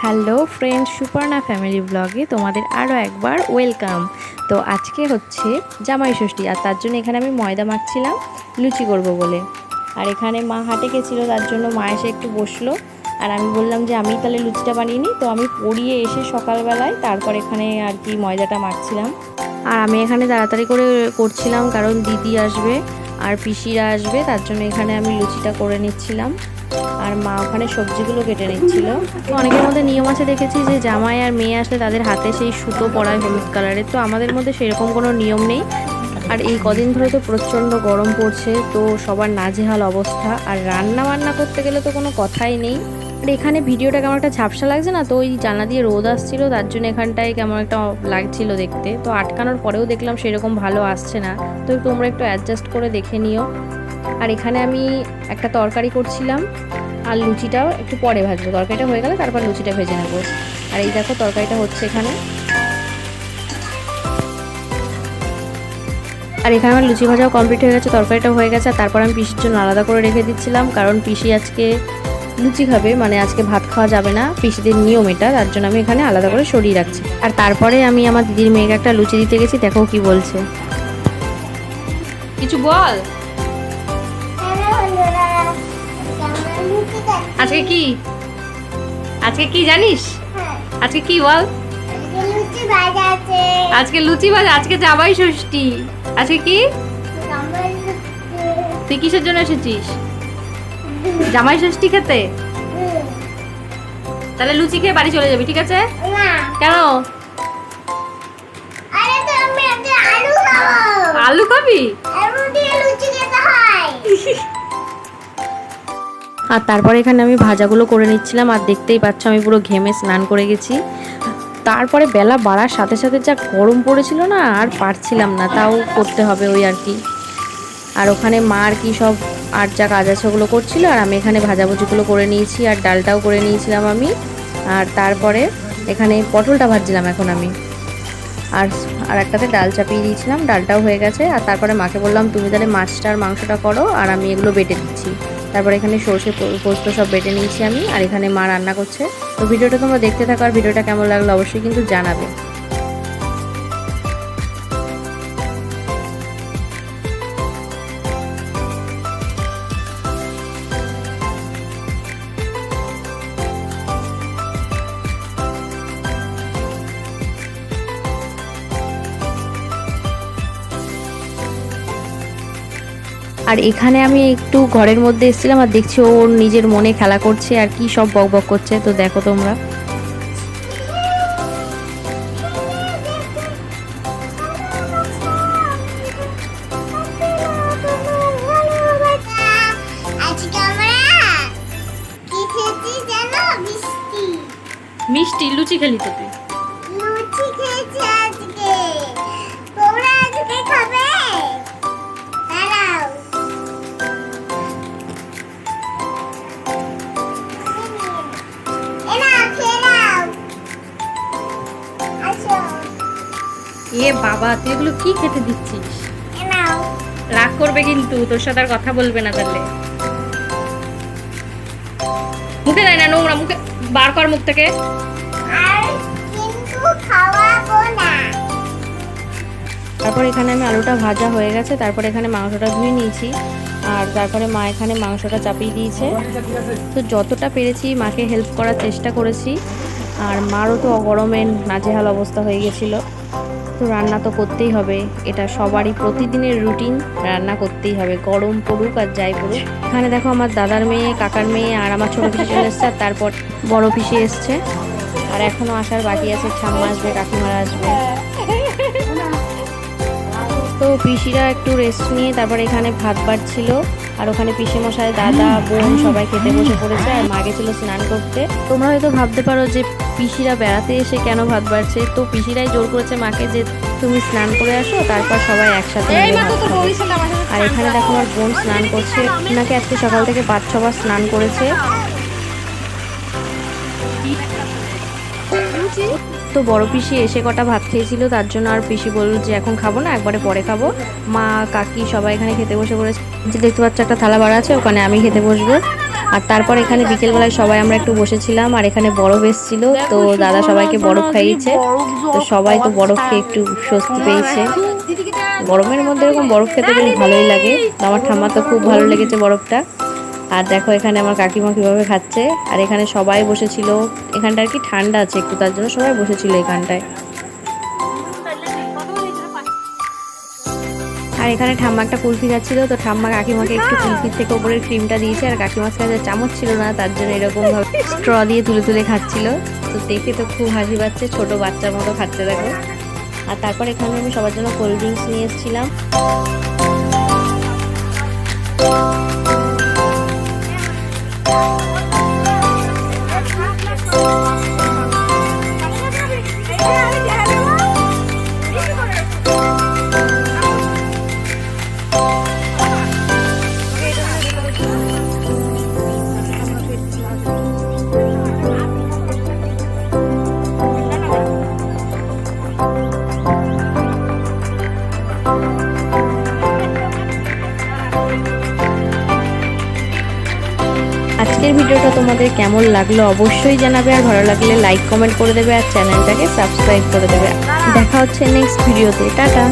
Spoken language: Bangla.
হ্যালো ফ্রেন্ড, সুপর্ণা ফ্যামিলি ব্লগে তোমাদের আরও একবার ওয়েলকাম। তো আজকে হচ্ছে জামাই ষষ্ঠী, আর তার জন্য এখানে আমি ময়দা মাখছিলাম লুচি করব বলে। আর এখানে মা হাটে গেছিলো, তার জন্য মা এসে একটু বসলো, আর আমি বললাম যে আমি তাহলে লুচিটা বানিয়ে নিই। তো আমি পড়িয়ে এসে সকালবেলায় তারপর এখানে আর কি ময়দাটা মাখছিলাম। আর আমি এখানে তাড়াতাড়ি করে করছিলাম, কারণ দিদি আসবে আর পিসিরা আসবে, তার জন্য এখানে আমি লুচিটা করে নিচ্ছিলাম। আর মা ওখানে সবজিগুলো কেটে নিচ্ছিল। তো অনেকের মধ্যে নিয়ম আছে দেখেছি যে জামাই আর মেয়ে আসলে তাদের হাতে সেই সুতো পরায় হলুদ কালারের, তো আমাদের মধ্যে সেরকম কোনো নিয়ম নেই। আর এই কদিন ধরে তো প্রচণ্ড গরম পড়ছে, তো সবার নাজেহাল অবস্থা, আর রান্না বান্না করতে গেলে তো কোনো কথাই নেই। আর এখানে ভিডিওটা কেমন একটা ঝাপসা লাগছে না, তো ওই জানলা দিয়ে রোদ আসছিল, তার জন্য এখানটায় কেমন একটা লাগছিল দেখতে। তো আটকানোর পরেও দেখলাম সেরকম ভালো আসছে না, তো তোমরা একটু অ্যাডজাস্ট করে দেখে নিও। আর এখানে আমি একটা তরকারি করছিলাম, আর লুচিটাও একটু পরে ভাজবো। তরকারিটা হয়ে গেলে তারপর লুচিটা ভেজে নেবো। আর এই দেখো তরকারিটা হচ্ছে এখানে। আর এখানে আমার লুচি ভাজাও কমপ্লিট হয়ে গেছে, তরকারিটাও হয়ে গেছে। আর তারপর আমি পিসির জন্য আলাদা করে রেখে দিচ্ছিলাম, কারণ পিসি আজকে লুচি খাবে, মানে আজকে ভাত খাওয়া যাবে না, পিসিদের নিয়ম এটা, তার জন্য আমি এখানে আলাদা করে সরিয়ে রাখছি। আর তারপরে আমি আমার দিদির মেয়েকে একটা লুচি দিতে গেছি, দেখো কি বলছে। কিছু বল। আজকে কি, আজকে কি জানিস? আজকে কি বল। আজকে লুচি ভাজা, আজকে জামাই ষষ্ঠী। আজকে কি, তুই কিসের জন্য এসেছিস? জামাই ষষ্ঠী খেতে? তাহলে লুচি খেয়ে বাড়ি চলে যাবি, ঠিক আছে? কেন? আলু খাবি? আর তারপরে এখানে আমি ভাজাগুলো করে নিচ্ছিলাম, আর দেখতেই পাচ্ছ আমি পুরো ঘেমে স্নান করে গেছি। তারপরে বেলা বাড়ার সাথে সাথে যা গরম পড়েছিল না, আর পারছিলাম না, তাও করতে হবে ওই আর কি। আর ওখানে মা আর কি সব আর যা কাজ আছে ওগুলো করছিল, আর আমি এখানে ভাজাভুজিগুলো করে নিয়েছি, আর ডালটাও করে নিয়েছিলাম আমি। আর তারপরে এখানে পটলটা ভাজছিলাম এখন আমি, আর একটাতে ডাল চাপিয়ে দিয়েছিলাম, ডালটাও হয়ে গেছে। আর তারপরে মাকে বললাম তুমি তাহলে মাছটা আর মাংসটা করো, আর আমি এগুলো বেটে দিচ্ছি। তারপরে এখানে সর্ষে পোস্ত সব বেটে নিয়েছি আমি, আর এখানে মা রান্না করছে। তো ভিডিওটা তোমরা দেখতে থাকো, আর ভিডিওটা কেমন লাগলো অবশ্যই কিন্তু জানাবে। আর এখানে আমি একটু ঘরের মধ্যে এসেছিলাম, আর দেখছি ওর নিজের মনে খেলা করছে আর কি সব বকবক করছে, তো দেখো তোমরা। মিষ্টি লুচি খেলি তো তুই? লুচি খেয়েছি আজকে। তোমরা আজকে খাবে? দাঁড়াও। এনা খেয়ে নাও। আসো। এ বাবা, তুই এগুলো কি খেতে দিচ্ছিস? নাও। রাগ করবে কিন্তু, তোর সাথে আর কথা বলবে না তাহলে। মুখে দেয় না, নোংরা মুখে বার কর মুখ থেকে। তারপর এখানে আমি আলুটা ভাজা হয়ে গেছে, তারপর এখানে মাংসটা ধুয়ে নিয়েছি, আর তারপরে মা এখানে মাংসটা চাপিয়ে দিয়েছে। তো যতটা পেরেছি মাকে হেল্প করার চেষ্টা করেছি, আর মারও তো গরমে নাজেহাল অবস্থা হয়ে গেছিলো। তো রান্না তো করতেই হবে, এটা সবারই প্রতিদিনের রুটিন, রান্না করতেই হবে, গরম পড়ুক আর যাই পড়ুক। এখানে দেখো আমার দাদার মেয়ে, কাকার মেয়ে, আর আমার ছোটো পিসি চলে এসছে, আর তারপর বড় পিসি এসছে, আর এখনও আসার বাকি আছে, ঠাম্মা আসবে, কাকিমারা আসবে। তো পিসিরা একটু রেস্ট নিয়ে তারপর এখানে ভাত বাড়ছিল, আর ওখানে পিসেমশাই, দাদা, বোন সবাই খেতে বসে পড়েছে, আর মা গেছিল স্নান করতে। তোমরা হয়তো ভাবতে পারো যে পিসিরা বেড়াতে এসে কেন ভাত বাড়ছে, তো পিসিরাই জোর করেছে মাকে যে তুমি স্নান করে আসো, তারপর সবাই একসাথে ভাত খাবে। আর এখানে দেখো আমার বোন স্নান করছে, ওনাকে আজকে সকাল থেকে 5-6 বার স্নান করেছে। তো বড় পিসি এসে কটা ভাত খেয়েছিল, তার জন্য আর পিসি বলল যে এখন খাবো না, একবারে পরে খাবো। মা কাকি সবাই এখানে খেতে বসে পড়েছে, যে দেখতে পাচ্ছ একটা থালা বাড়া আছে, ওখানে আমি খেতে বসবো। আর তারপর এখানে বিকেলবেলায় সবাই আমরা একটু বসেছিলাম, আর এখানে বরফ এসেছিল, তো দাদা সবাইকে বরফ খাইয়েছে। তো সবাই তো বরফ খেয়ে একটু স্বস্তি পেয়েছে। গরমের মধ্যে এরকম বরফ খেতে বেশ ভালোই লাগে। আমার ঠাম্মা তো খুব ভালো লেগেছে বরফটা। আর দেখো এখানে আমার কাকিমা কীভাবে খাচ্ছে। আর এখানে সবাই বসেছিল, এখানটা আর কি ঠান্ডা আছে একটু, তার জন্য সবাই বসেছিল এখানটায়। আর এখানে ঠাম্মা একটা কুলফি খাচ্ছিল, তো ঠাম্মা কাকিমাকে একটু কুলফির থেকে ওপরের ক্রিমটা দিয়েছে, আর কাকিমার কাছে চামচ ছিল না, তার জন্য এরকম ভাবে স্ট্র দিয়ে তুলে তুলে খাচ্ছিল। তো দেখে তো খুব হাসি পাচ্ছে, ছোট বাচ্চার মতো খাচ্ছে দেখো। আর তারপর এখানে আমি সবার জন্য কোল্ড ড্রিঙ্কস নিয়ে এসেছিলাম। আজকের ভিডিওটা তোমাদের কেমন লাগলো অবশ্যই জানাবে, আর ভালো লাগলে লাইক কমেন্ট করে দেবে, আর চ্যানেলটাকে সাবস্ক্রাইব করে দেবে। দেখা হচ্ছে নেক্সট ভিডিওতে। টাটা।